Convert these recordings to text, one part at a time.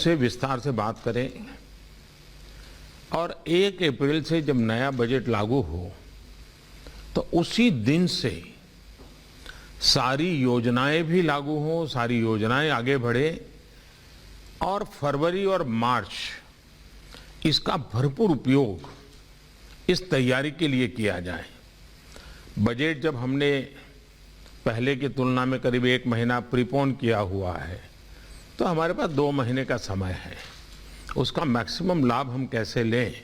मुझसे विस्तार से बात करें और 1 अप्रैल से जब नया बजट लागू हो तो उसी दिन से सारी योजनाएं भी लागू हों, सारी योजनाएं आगे बढ़े और फरवरी और मार्च इसका भरपूर उपयोग इस तैयारी के लिए किया जाए। बजट जब हमने पहले की तुलना में करीब 1 महीना प्रीपोन किया हुआ है तो हमारे पास 2 महीने का समय है। उसका मैक्सिमम लाभ हम कैसे लें,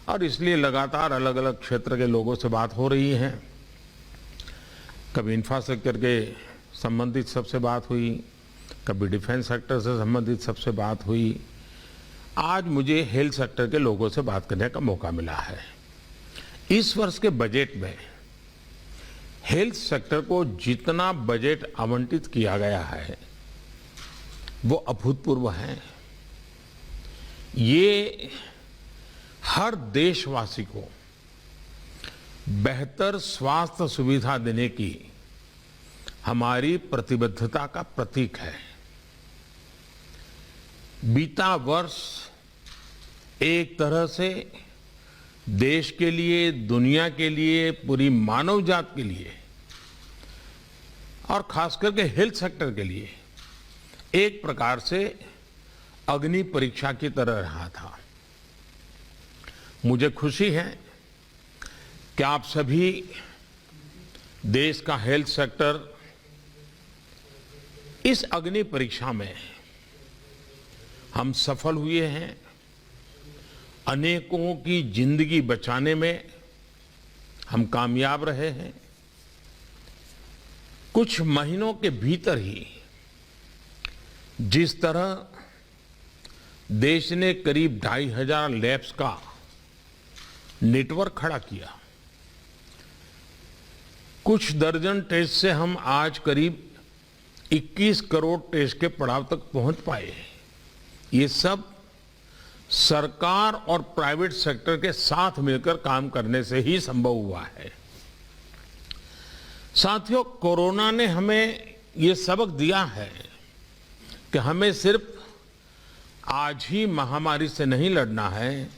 और इसलिए लगातार अलग अलग क्षेत्र के लोगों से बात हो रही है। कभी इंफ्रास्ट्रक्चर के संबंधित सबसे बात हुई, कभी डिफेंस सेक्टर से संबंधित सबसे बात हुई। आज मुझे हेल्थ सेक्टर के लोगों से बात करने का मौका मिला है। इस वर्ष के बजट में हेल्थ सेक्टर को जितना बजट आवंटित किया गया है वो अभूतपूर्व है। ये हर देशवासी को बेहतर स्वास्थ्य सुविधा देने की हमारी प्रतिबद्धता का प्रतीक है। बीता वर्ष एक तरह से देश के लिए, दुनिया के लिए, पूरी मानव जात के लिए और खास करके हेल्थ सेक्टर के लिए एक प्रकार से अग्नि परीक्षा की तरह रहा था। मुझे खुशी है कि आप सभी देश का हेल्थ सेक्टर इस अग्नि परीक्षा में हम सफल हुए हैं। अनेकों की जिंदगी बचाने में हम कामयाब रहे हैं। कुछ महीनों के भीतर ही जिस तरह देश ने करीब 2500 लैब्स का नेटवर्क खड़ा किया, कुछ दर्जन टेस्ट से हम आज करीब 21 करोड़ टेस्ट के पड़ाव तक पहुंच पाए। ये सब सरकार और प्राइवेट सेक्टर के साथ मिलकर काम करने से ही संभव हुआ है। साथियों, कोरोना ने हमें ये सबक दिया है कि हमें सिर्फ आज ही महामारी से नहीं लड़ना है,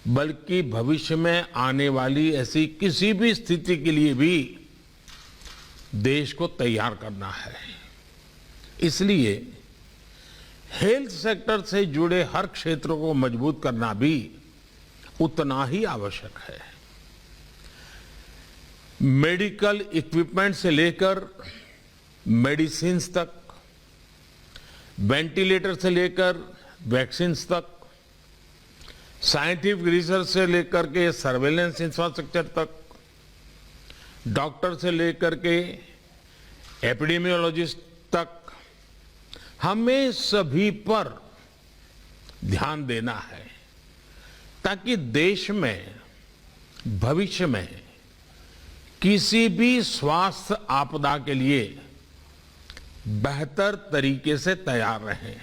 बल्कि भविष्य में आने वाली ऐसी किसी भी स्थिति के लिए भी देश को तैयार करना है। इसलिए हेल्थ सेक्टर से जुड़े हर क्षेत्र को मजबूत करना भी उतना ही आवश्यक है। मेडिकल इक्विपमेंट से लेकर मेडिसिन्स तक, वेंटिलेटर से लेकर वैक्सीन्स तक, साइंटिफिक रिसर्च से लेकर के सर्वेलेंस इंफ्रास्ट्रक्चर तक, डॉक्टर से लेकर के एपिडेमियोलॉजिस्ट तक, हमें सभी पर ध्यान देना है ताकि देश में भविष्य में किसी भी स्वास्थ्य आपदा के लिए बेहतर तरीके से तैयार रहें।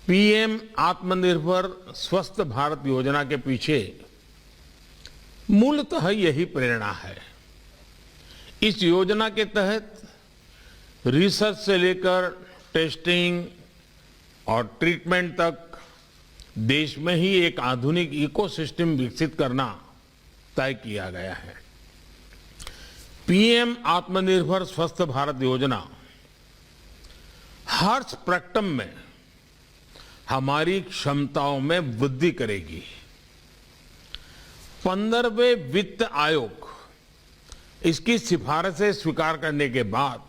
पीएम आत्मनिर्भर स्वस्थ भारत योजना के पीछे मूलतः यही प्रेरणा है। इस योजना के तहत रिसर्च से लेकर टेस्टिंग और ट्रीटमेंट तक देश में ही एक आधुनिक इकोसिस्टम विकसित करना तय किया गया है। पीएम आत्मनिर्भर स्वस्थ भारत योजना हर स्पेक्ट्रम में हमारी क्षमताओं में वृद्धि करेगी। 15वें वित्त आयोग इसकी सिफारिशें स्वीकार करने के बाद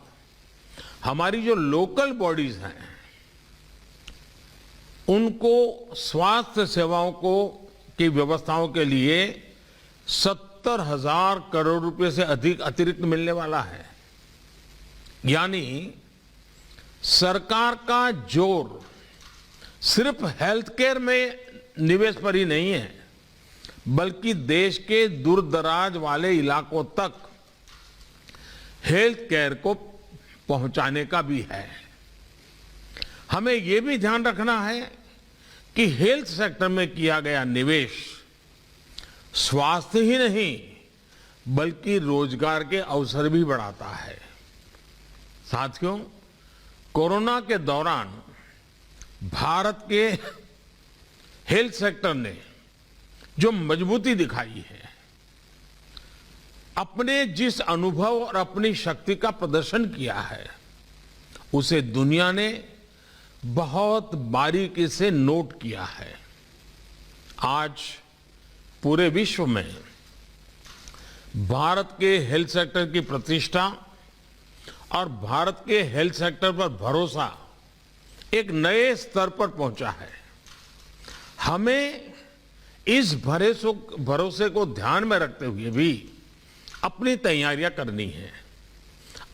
हमारी जो लोकल बॉडीज हैं उनको स्वास्थ्य सेवाओं को की व्यवस्थाओं के लिए 70,000 करोड़ रुपए से अधिक अतिरिक्त मिलने वाला है। यानी सरकार का जोर सिर्फ हेल्थ केयर में निवेश पर ही नहीं है, बल्कि देश के दूर दराज वाले इलाकों तक हेल्थ केयर को पहुंचाने का भी है। हमें यह भी ध्यान रखना है कि हेल्थ सेक्टर में किया गया निवेश स्वास्थ्य ही नहीं बल्कि रोजगार के अवसर भी बढ़ाता है। साथियों, कोरोना के दौरान भारत के हेल्थ सेक्टर ने जो मजबूती दिखाई है, अपने जिस अनुभव और अपनी शक्ति का प्रदर्शन किया है, उसे दुनिया ने बहुत बारीकी से नोट किया है। आज पूरे विश्व में भारत के हेल्थ सेक्टर की प्रतिष्ठा और भारत के हेल्थ सेक्टर पर भरोसा एक नए स्तर पर पहुंचा है। हमें इस भरोसे को ध्यान में रखते हुए भी अपनी तैयारियां करनी है।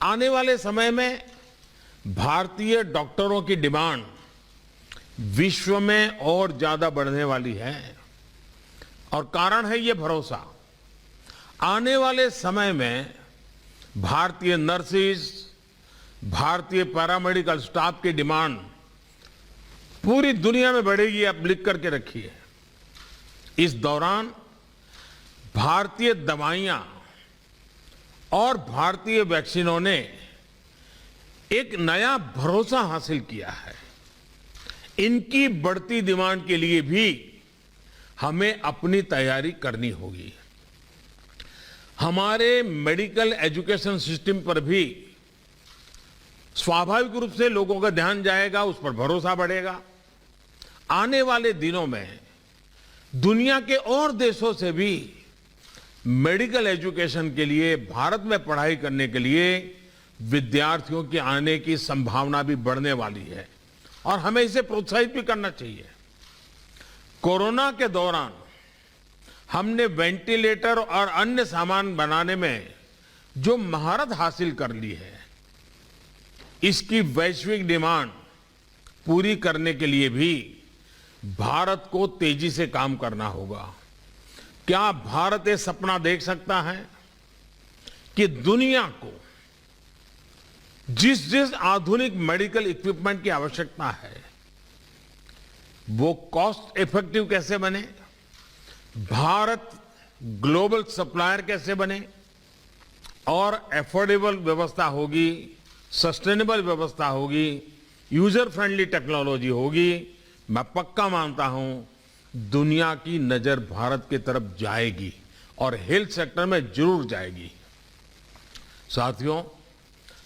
आने वाले समय में भारतीय डॉक्टरों की डिमांड विश्व में और ज्यादा बढ़ने वाली है और कारण है ये भरोसा। आने वाले समय में भारतीय नर्सेज, भारतीय पैरामेडिकल स्टाफ की डिमांड पूरी दुनिया में बढ़ेगी, आप लिख करके रखिए। इस दौरान भारतीय दवाइयां और भारतीय वैक्सीनों ने एक नया भरोसा हासिल किया है। इनकी बढ़ती डिमांड के लिए भी हमें अपनी तैयारी करनी होगी। हमारे मेडिकल एजुकेशन सिस्टम पर भी स्वाभाविक रूप से लोगों का ध्यान जाएगा, उस पर भरोसा बढ़ेगा। आने वाले दिनों में दुनिया के और देशों से भी मेडिकल एजुकेशन के लिए, भारत में पढ़ाई करने के लिए विद्यार्थियों के आने की संभावना भी बढ़ने वाली है और हमें इसे प्रोत्साहित भी करना चाहिए। कोरोना के दौरान हमने वेंटिलेटर और अन्य सामान बनाने में जो महारत हासिल कर ली है, इसकी वैश्विक डिमांड पूरी करने के लिए भी भारत को तेजी से काम करना होगा। क्या भारत ये सपना देख सकता है कि दुनिया को जिस जिस आधुनिक मेडिकल इक्विपमेंट की आवश्यकता है, वो कॉस्ट इफेक्टिव कैसे बने, भारत ग्लोबल सप्लायर कैसे बने और एफोर्डेबल व्यवस्था होगी, सस्टेनेबल व्यवस्था होगी, यूजर फ्रेंडली टेक्नोलॉजी होगी। मैं पक्का मानता हूं दुनिया की नजर भारत की तरफ जाएगी और हेल्थ सेक्टर में जरूर जाएगी। साथियों,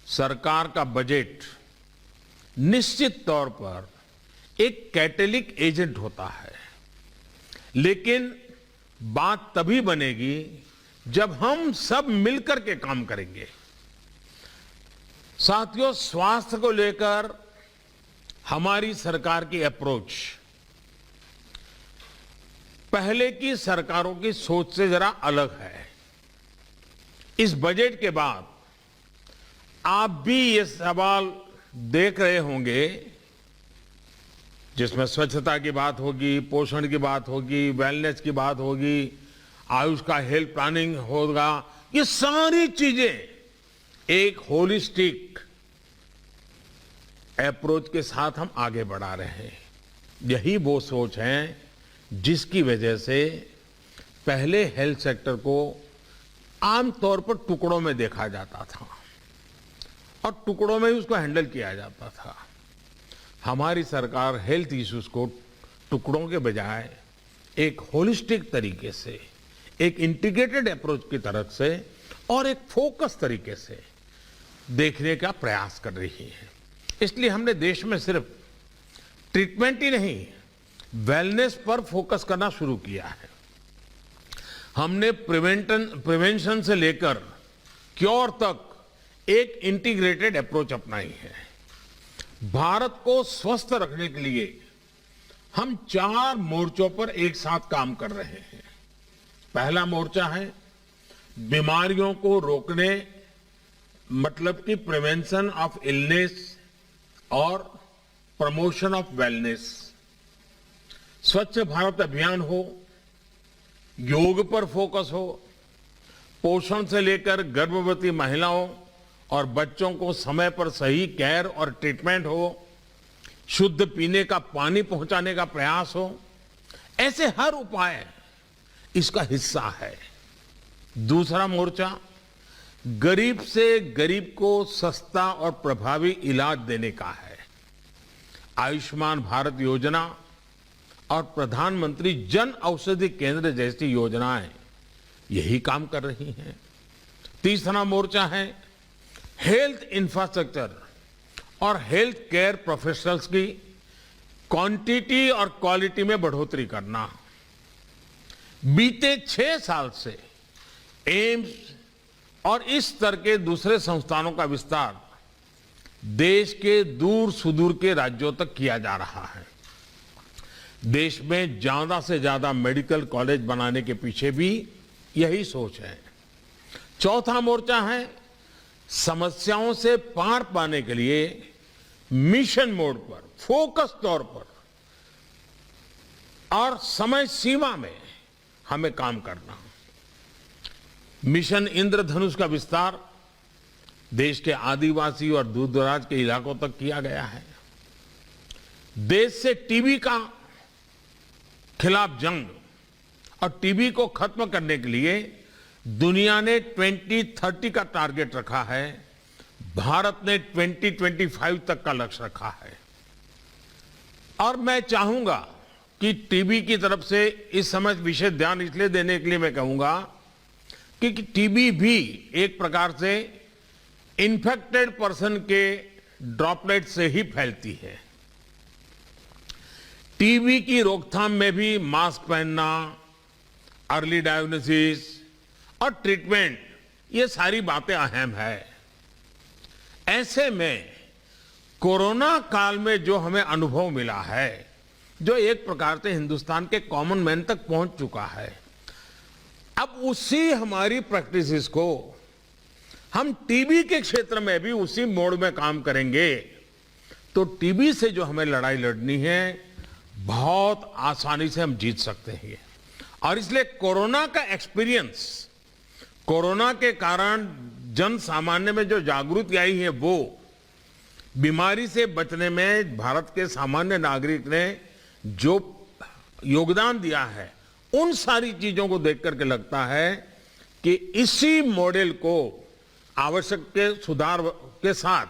सरकार का बजट निश्चित तौर पर एक कैटेलिक एजेंट होता है, लेकिन बात तभी बनेगी जब हम सब मिलकर के काम करेंगे। साथियों, स्वास्थ्य को लेकर हमारी सरकार की अप्रोच पहले की सरकारों की सोच से जरा अलग है। इस बजट के बाद आप भी ये सवाल देख रहे होंगे, जिसमें स्वच्छता की बात होगी, पोषण की बात होगी, वेलनेस की बात होगी, आयुष का हेल्थ प्लानिंग होगा। ये सारी चीजें एक होलिस्टिक अप्रोच के साथ हम आगे बढ़ा रहे हैं। यही वो सोच है जिसकी वजह से पहले हेल्थ सेक्टर को आमतौर पर टुकड़ों में देखा जाता था और टुकड़ों में ही उसको हैंडल किया जाता था। हमारी सरकार हेल्थ इश्यूज को टुकड़ों के बजाय एक होलिस्टिक तरीके से, एक इंटीग्रेटेड अप्रोच की तरफ से और एक फोकस तरीके से देखने का प्रयास कर रही है। इसलिए हमने देश में सिर्फ ट्रीटमेंट ही नहीं, वेलनेस पर फोकस करना शुरू किया है। हमने प्रिवेंशन से लेकर क्योर तक एक इंटीग्रेटेड अप्रोच अपनाई है। भारत को स्वस्थ रखने के लिए हम 4 मोर्चों पर एक साथ काम कर रहे हैं। पहला मोर्चा है बीमारियों को रोकने, मतलब कि प्रिवेंशन ऑफ इलनेस और प्रमोशन ऑफ वेलनेस। स्वच्छ भारत अभियान हो, योग पर फोकस हो, पोषण से लेकर गर्भवती महिलाओं और बच्चों को समय पर सही केयर और ट्रीटमेंट हो, शुद्ध पीने का पानी पहुंचाने का प्रयास हो, ऐसे हर उपाय इसका हिस्सा है। दूसरा मोर्चा गरीब से गरीब को सस्ता और प्रभावी इलाज देने का है। आयुष्मान भारत योजना और प्रधानमंत्री जन औषधि केंद्र जैसी योजनाएं यही काम कर रही हैं। तीसरा मोर्चा है हेल्थ इंफ्रास्ट्रक्चर और हेल्थ केयर प्रोफेशनल्स की क्वांटिटी और क्वालिटी में बढ़ोतरी करना। बीते 6 साल से एम्स और इस स्तर के दूसरे संस्थानों का विस्तार देश के दूर सुदूर के राज्यों तक किया जा रहा है। देश में ज्यादा से ज्यादा मेडिकल कॉलेज बनाने के पीछे भी यही सोच है। चौथा मोर्चा है समस्याओं से पार पाने के लिए मिशन मोड पर, फोकस तौर पर और समय सीमा में हमें काम करना। मिशन इंद्रधनुष का विस्तार देश के आदिवासी और दूर दराज के इलाकों तक किया गया है। देश से टीबी का खिलाफ जंग और टीबी को खत्म करने के लिए दुनिया ने 2030 का टारगेट रखा है। भारत ने 2025 तक का लक्ष्य रखा है। और मैं चाहूंगा कि टीबी की तरफ से इस समय विशेष ध्यान इसलिए देने के लिए मैं कहूंगा कि टीबी भी एक प्रकार से इन्फेक्टेड पर्सन के ड्रॉपलेट से ही फैलती है। टीबी की रोकथाम में भी मास्क पहनना, अर्ली डायग्नोसिस और ट्रीटमेंट, ये सारी बातें अहम है। ऐसे में कोरोना काल में जो हमें अनुभव मिला है, जो एक प्रकार से हिंदुस्तान के कॉमन मैन तक पहुंच चुका है, अब उसी हमारी प्रैक्टिसेस को हम टीबी के क्षेत्र में भी उसी मोड में काम करेंगे तो टीबी से जो हमें लड़ाई लड़नी है बहुत आसानी से हम जीत सकते हैं। और इसलिए कोरोना का एक्सपीरियंस, कोरोना के कारण जन सामान्य में जो जागृति आई है, वो बीमारी से बचने में भारत के सामान्य नागरिक ने जो योगदान दिया है, उन सारी चीजों को देख करके लगता है कि इसी मॉडल को आवश्यक के सुधार के साथ,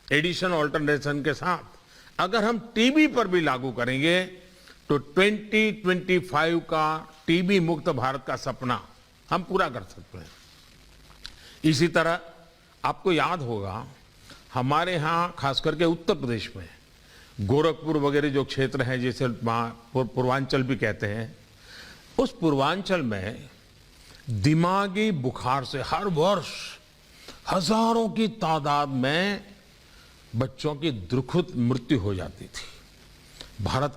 एडिशन ऑल्टरनेशन के साथ अगर हम टीबी पर भी लागू करेंगे तो 2025 का टीबी मुक्त भारत का सपना हम पूरा कर सकते हैं। इसी तरह आपको याद होगा हमारे यहाँ खास करके उत्तर प्रदेश में गोरखपुर वगैरह जो क्षेत्र हैं, जैसे पूर्वांचल भी कहते हैं, उस पूर्वांचल में दिमागी बुखार से हर वर्ष हजारों की तादाद में बच्चों की दुखद मृत्यु हो जाती थी। भारत के